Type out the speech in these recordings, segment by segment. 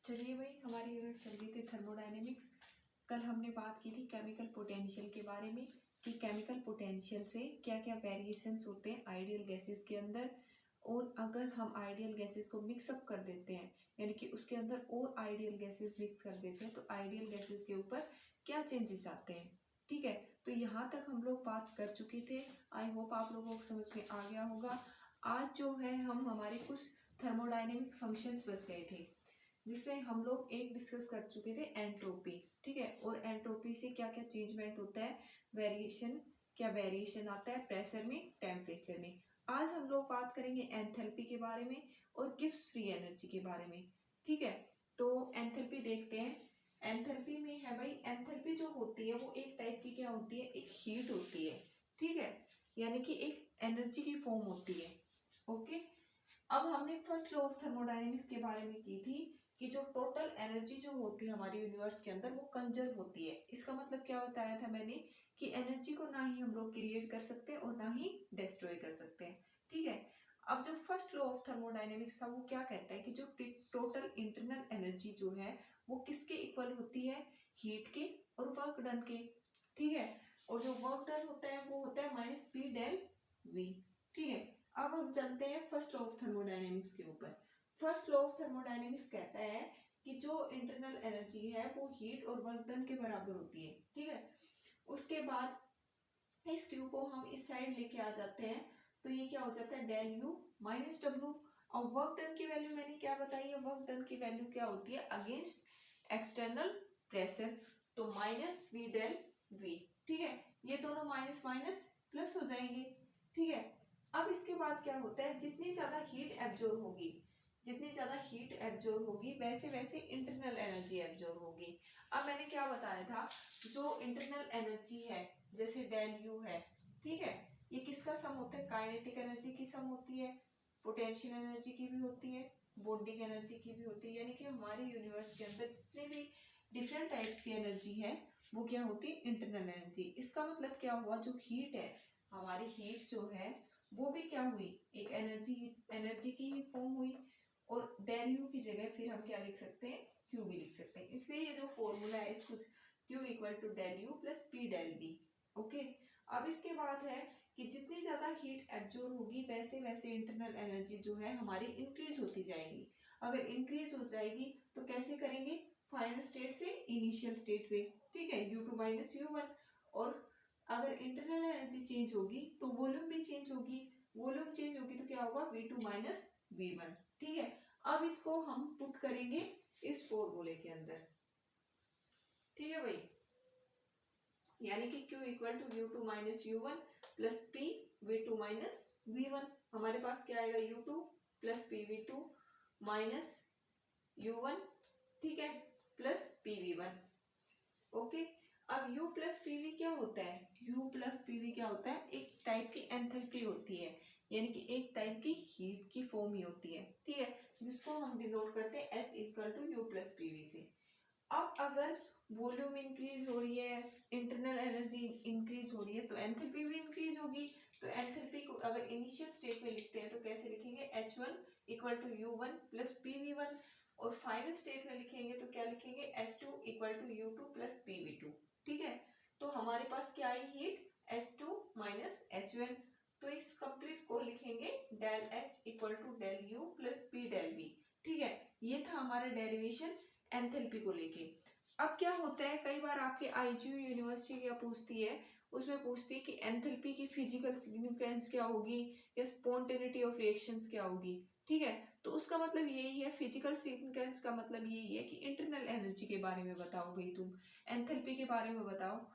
चलिए भाई, हमारी यूनिट चल रही थी थर्मोडायनेमिक्स। कल हमने बात की थी केमिकल पोटेंशियल के बारे में कि केमिकल पोटेंशियल से क्या क्या वेरिएशंस होते हैं आइडियल गैसेस के अंदर, और अगर हम आइडियल गैसेस को मिक्सअप कर देते हैं, यानी कि उसके अंदर और आइडियल गैसेस मिक्स कर देते हैं, तो आइडियल गैसेस के ऊपर क्या चेंजेस आते हैं। ठीक है, तो यहाँ तक हम लोग बात कर चुके थे। आई होप आप लोगों को समझ में आ गया होगा। आज जो है हम हमारे कुछ थर्मोडायनेमिक फंक्शंस बच गए थे, जिससे हम लोग एक डिस्कस कर चुके थे एंट्रोपी। ठीक है, और एंट्रोपी से क्या क्या चेंजमेंट होता है, वेरिएशन, क्या वेरिएशन आता है प्रेशर में, टेम्परेचर में। आज हम लोग बात करेंगे एंथैल्पी के बारे में और गिब्स फ्री एनर्जी के बारे में। ठीक है, तो एंथैल्पी देखते हैं। एंथैल्पी में है भाई, एंथैल्पी जो होती है वो एक टाइप की क्या होती है, एक हीट होती है। ठीक है, यानी कि एक एनर्जी की फॉर्म होती है। ओके, अब हमने फर्स्ट लॉ ऑफ थर्मोडायनेमिक्स के बारे में की थी कि जो टोटल एनर्जी जो होती है हमारे यूनिवर्स के अंदर वो कंजर्व होती है। इसका मतलब क्या बताया था मैंने कि एनर्जी को ना ही हम लोग क्रिएट कर सकते हैं और ना ही डिस्ट्रॉय कर सकते हैं। ठीक है, अब जो फर्स्ट लॉ ऑफ थर्मोडायनेमिक्स था वो क्या कहता है कि जो टोटल इंटरनल एनर्जी जो है वो किसके इक्वल होती है, हीट के और वर्क डन के। ठीक है, और जो वर्क डन होता है वो होता है माइनस पी डेल वी। ठीक है, अब हम चलते हैं फर्स्ट लॉ ऑफ थर्मोडायनेमिक्स के ऊपर। फर्स्ट लॉ ऑफ थर्मोडायनेमिक्स कहता है कि जो इंटरनल एनर्जी है वो हीट और वर्क डन के बराबर होती है। ठीक है, उसके बाद इस क्यू को हम इस साइड लेके आ जाते हैं, तो ये क्या हो जाता है, डेल यू माइनस डब्ल्यू। और वर्क डन की वैल्यू मैंने क्या बताई है, वर्क डन की वैल्यू क्या होती है अगेंस्ट एक्सटर्नल प्रेशर, तो माइनस वी डेल वी। ठीक है, ये दोनों माइनस माइनस प्लस हो जाएंगे। ठीक है, अब इसके बाद क्या होता है, जितनी ज्यादा हीट एब्जॉर्ब होगी, जितनी ज्यादा हीट एब्जॉर्ब होगी वैसे वैसे इंटरनल एनर्जी एब्जॉर्ब होगी। अब मैंने क्या बताया था, जो इंटरनल एनर्जी है जैसे डेल यू है, ठीक है, ये किसका सम होता है, काइनेटिक एनर्जी की सम होती है, पोटेंशियल एनर्जी की भी होती है, बॉन्डिंग एनर्जी की भी होती है। यानी कि हमारे यूनिवर्स के अंदर जितने भी डिफरेंट टाइप्स की एनर्जी है वो क्या होती है, इंटरनल एनर्जी। इसका मतलब क्या हुआ, जो हीट है, हमारी हीट जो है वो भी क्या हुई, एक एनर्जी, एनर्जी की ही फॉर्म हुई। और डेल यू की जगह फिर हम क्या लिख सकते हैं, क्यू भी लिख सकते हैं। इसलिए ये जो फॉर्मूला है इसको q equal to del u plus p del b. Okay, अब इसके बाद है कि जितनी ज्यादा हीट एब्जॉर्ब होगी वैसे वैसे इंटरनल एनर्जी जो है हमारी इंक्रीज होती जाएगी। अगर इंक्रीज हो जाएगी तो कैसे करेंगे, फाइनल स्टेट से इनिशियल स्टेट में। ठीक है, u2 माइनस u1। और अगर इंटरनल एनर्जी चेंज होगी तो वॉल्यूम भी चेंज होगी, वॉल्यूम चेंज होगी तो क्या होगा, v2 माइनस v1। ठीक है, अब इसको हम पुट करेंगे इस फॉर्मूले के अंदर। ठीक है भाई, यानी कि Q equal to u2 minus u1 plus P v2 minus v1। हमारे पास क्या आएगा, u2 plus pv2 minus u1, ठीक है, प्लस pv1। ओके, अब u प्लस pv क्या होता है, u प्लस pv क्या होता है, एक टाइप की एंथैल्पी होती है, यानी कि एक टाइप की हीट की फॉर्म ही होती है। ठीक है, जिसको हम डिनोट करते हैं H equal to u plus pv से। अब अगर वॉल्यूम इंक्रीज हो रही है, इंटरनल एनर्जी इंक्रीज हो रही है, तो एंथैल्पी भी इंक्रीज होगी। तो एंथैल्पी को अगर इनिशियल स्टेट में लिखते हैं तो कैसे लिखेंगे, H1 equal to U1 plus PV1। और फाइनल स्टेट में लिखेंगे तो क्या लिखेंगे, H2 equal to U2 plus PV2। ठीक है, तो हमारे पास क्या आई हीट, H2 माइनस H1। तो इस कंप्लीट को लिखेंगे del H equal to del U plus P del V। ठीक है, ये था हमारा डेरिवेशन एंथैल्पी को लेके। अब क्या होता है, कई बार आपके आईजीयू यूनिवर्सिटी क्या पूछती है, उसमें पूछती है कि एंथैल्पी की फिजिकल सिग्निफिकेंस क्या होगी या स्पॉन्टेनिटी ऑफ रिएक्शंस क्या होगी। ठीक है, तो उसका मतलब यही है, फिजिकल सिग्निफिकेंस का मतलब यही है कि इंटरनल एनर्जी के बारे में बताओ भाई तुम, एंथैल्पी के बारे में बताओ,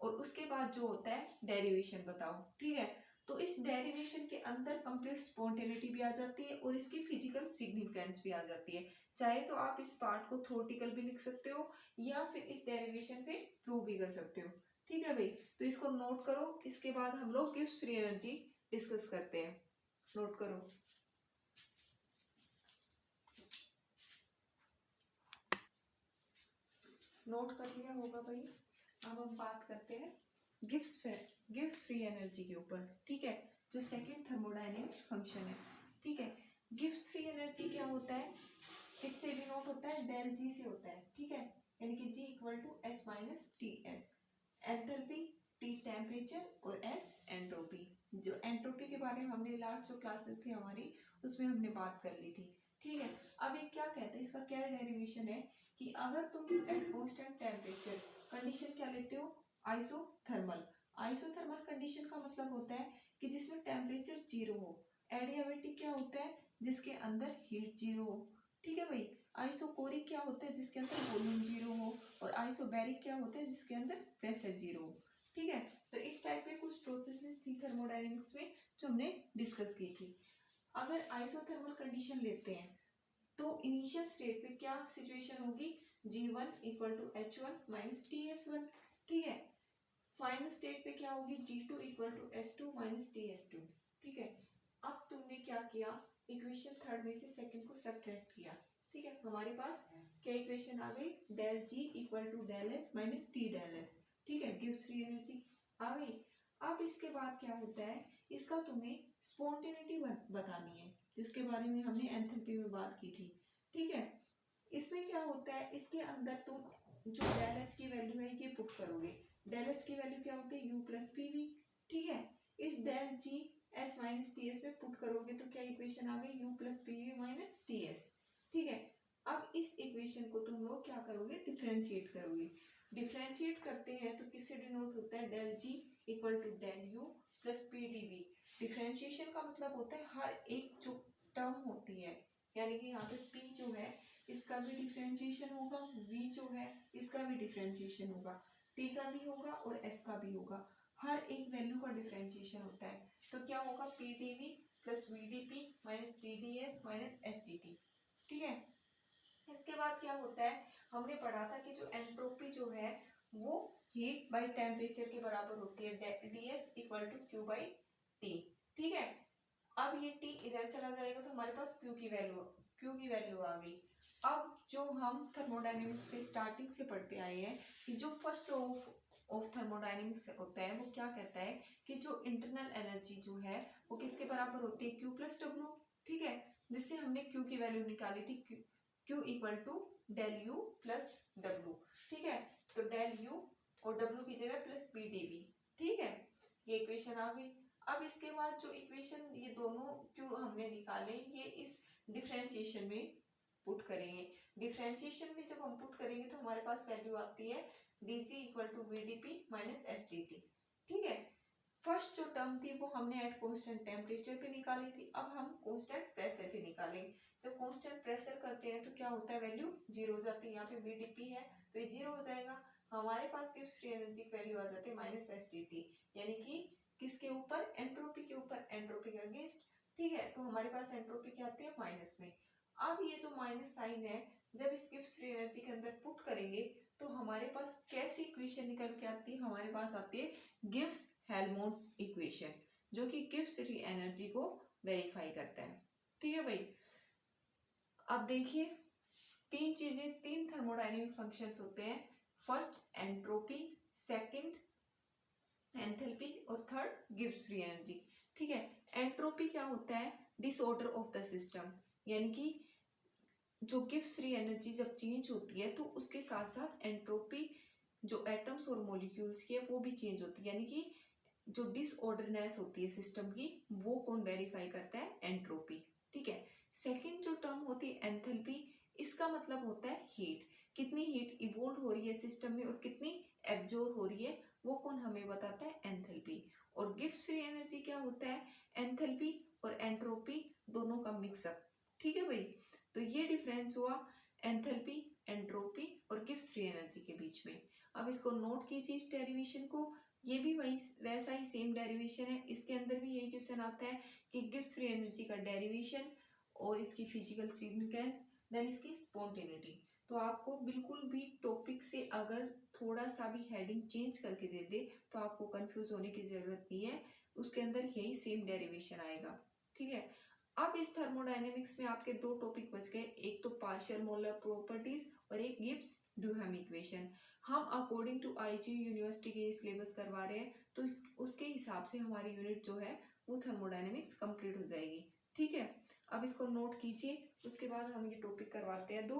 और उसके बाद जो होता है डेरिवेशन बताओ। ठीक है, तो इस डेरिवेशन के अंदर कंप्लीट स्पॉन्टेनिटी भी आ जाती है और इसकी फिजिकल सिग्निफिकेंस भी आ जाती है। चाहे तो आप इस पार्ट को थ्योरेटिकल भी लिख सकते हो या फिर इस डेरिवेशन से प्रूव भी कर सकते हो। ठीक है भाई, तो इसको नोट करो। इसके बाद हम लोग गिब्स फ्री एनर्जी डिस्कस करते हैं, नोट करो। नोट कर लिया होगा भाई। अब हम बात करते हैं गिब्स फ्री एनर्जी के ऊपर। ठीक है, जो सेकंड थर्मोडायनेमिक फंक्शन है। ठीक है, गिब्स फ्री एनर्जी क्या होता है, इससे भी डिनोट होता है डेल जी से होता है, ठीक है, यानी कि G equal to H minus T S. Enthalpy T temperature और एस एंट्रोपी। जो एंट्रोपी के बारे में हमने लास्ट जो क्लासेस थी हमारी उसमें हमने बात कर ली थी, ठीक है। अब ये क्या कहते हैं, इसका क्या डेरिवेशन है कि अगर तुम एट कांस्टेंट टेम्परेचर कंडीशन क्या लेते हो, आइसोथर्मल। आइसोथर्मल कंडीशन का मतलब होता है कि जिसमें टेम्परेचर जीरो हो। एडियाबेटिक क्या होता है, जिसके अंदर हीट जीरो हो, ठीक है भाई। आइसोकोरिक क्या होता है, जिसके अंदर वॉल्यूम जीरो हो। और आइसोबैरिक क्या होता है, जिसके अंदर प्रेशर जीरो हो, ठीक है। तो इस टाइप के कुछ प्रोसेसेस थी थर्मोडायनेमिक्स में जो हमने डिस्कस की थी। अगर आइसोथर्मल कंडीशन लेते हैं तो इनिशियल स्टेट पे क्या सिचुएशन होगी, G1 equal to H1 minus TS1, ठीक है। फाइनल स्टेट पे क्या होगी, G2 equal to S2 minus TS2, ठीक है। अब तुमने क्या किया, इक्वेशन थर्ड में से सेकंड को सब्ट्रैक्ट किया, ठीक है। हमारे पास क्या इक्वेशन आ गई, del G equal to del H minus T del S, ठीक है, गिव्स फ्री एनर्जी आ गई। अब इसके बाद क्या होता है, इसका तुम्हें स्पॉन्टेनिटी बतानी है, जिसके बारे में हमने एंथैल्पी में बात की थी, ठीक है। इसमें क्या होता है, इसके अंदर तुम जो डेल H की वैल्यू है ये पुट करोगे। डेल H की वैल्यू क्या होती है, U प्लस पी वी, ठीक है। इस del G H minus T s में पुट करोगे तो क्या इक्वेशन आ गई, U plus p v minus T s, ठीक है। अब इस इक्वेशन को तुम लोग क्या करोगे, डिफरेंशिएट करोगे। डिफरेंशिएट करते हैं तो किससे डिनोट होता है, del G equal to del U plus p d v. Differentiation का मतलब होता है हर एक जो टर्म होती है, यानी कि यहाँ पे P जो है इसका भी डिफरेंशिएशन होगा, V जो है इसका भी डिफरेंशिएशन होगा, T का भी होगा और S का भी होगा। हर एक वैल्यू का डिफरेंशिएशन होता है। तो क्या होगा, p d v plus v d p minus t d s minus s t t, ठीक है। इसके बाद क्या होता है, हमने पढ़ा था कि जो एंट्रोपी जो है वो हीट बाय टेम्परेचर के बराबर होती है, d s equal to q by t, ठीक है। अब ये टी इधर चला जाएगा तो हमारे पास क्यू की वैल्यू आ गई। अब जो हम थर्मोडायनेमिक्स से स्टार्टिंग से पढ़ते आए हैं कि जो फर्स्ट लॉ ऑफ थर्मोडायनेमिक्स होता है वो क्या कहता है कि जो इंटरनल एनर्जी जो है वो किसके बराबर होती है, क्यू प्लस डब्ल्यू, ठीक है। जिससे हमने क्यू की वैल्यू निकाली थी, q equal to del u plus डब्ल्यू, ठीक है। तो डेल यू और डब्ल्यू की जगह प्लस बी डी वी, ठीक है। ये इक्वेशन आ गई। अब इसके बाद जो इक्वेशन ये दोनों क्यू हमने निकाले ये इस डिफरेंशिएशन में पुट करेंगे। डिफरेंशिएशन में जब हम पुट करेंगे तो हमारे पास वैल्यू आती है dc equal to vdp minus sdt, ठीक है। फर्स्ट जो टर्म थी वो हमने एट कांस्टेंट टेम्परेचर पे निकाली थी, अब हम कांस्टेंट प्रेशर पे निकालेंगे। जब कांस्टेंट प्रेशर करते हैं तो क्या होता है, वैल्यू जीरो हो जाती है। यहाँ पे vdp है तो ये जीरो हो जाएगा, हमारे पास गिव्स फ्री एनर्जी की वैल्यू आ जाती है माइनस sdt, यानी कि किसके ऊपर, एंट्रोपी के ऊपर, एंट्रोपी का अगेंस्ट, ठीक है। तो हमारे पास एंट्रोपी क्या आती है, माइनस में। अब ये जो माइनस साइन है जब इस गिव्स फ्री एनर्जी के अंदर पुट करेंगे तो हमारे पास कैसी इक्वेशन निकल के आती है, हमारे पास आती है गिव्स हेल्महोल्ट्ज इक्वेशन, जो कि गिव्स फ्री एनर्जी को वेरीफाई करता है, ठीक है भाई। अब देखिए तीन चीजें, तीन थर्मोडायनेमिक फंक्शंस होते हैं, फर्स्ट एंट्रोपी, सेकंड एंथैल्पी और थर्ड गिव्स फ्री एनर्जी, ठीक है। एंट्रोपी क्या होता है, डिसऑर्डर ऑफ द सिस्टम, यानी कि जो गिव्स फ्री एनर्जी जब चेंज होती है तो उसके साथ साथ एंट्रोपी जो एटम्स और मॉलिक्यूल्स की है वो भी चेंज होती है, यानी कि जो डिसऑर्डरनेस होती है सिस्टम की वो कौन वेरीफाई करता है, एंट्रोपी, ठीक है। सेकंड जो टर्म होती है एंथैल्पी, इसका मतलब होता है हीट, कितनी हीट इवोल्व हो रही है सिस्टम में और कितनी एब्जॉर्ब हो रही है वो कौन हमें बताता है, एंथैल्पी। और गिव्स फ्री एनर्जी क्या होता है, एंथैल्पी और एंट्रोपी दोनों का मिक्सअप, ठीक है भाई। तो ये डिफरेंस हुआ एंथैल्पी, एंट्रोपी और गिव्स फ्री एनर्जी के बीच में। अब इसको नोट कीजिए इस डेरिवेशन को, ये भी वही वैसा ही सेम डेरिवेशन है, इसके अंदर भी यही क्वेश्चन आता है कि गिव्स फ्री एनर्जी का डेरिवेशन और इसकी फिजिकल सिग्निफिकेंस देन इसकी स्पॉन्टेनिटी। तो आपको बिल्कुल भी टॉपिक से अगर थोड़ा सा भी हेडिंग चेंज करके दे दे तो आपको कंफ्यूज होने की जरूरत नहीं है, उसके अंदर यही सेम डेरिवेशन आएगा, ठीक है। अब इस थर्मोडायनेमिक्स में आपके दो टॉपिक बच गए, एक तो पार्शियल मोलर प्रॉपर्टीज और एक गिब्स ड्यूहम इक्वेशन। हम अकॉर्डिंग टू आईजीयू यूनिवर्सिटी के सिलेबस करवा रहे हैं तो उसके हिसाब से हमारी यूनिट जो है वो थर्मोडायनेमिक्स कंप्लीट हो जाएगी, ठीक है। अब इसको नोट कीजिए, उसके बाद हम ये टॉपिक करवाते हैं दो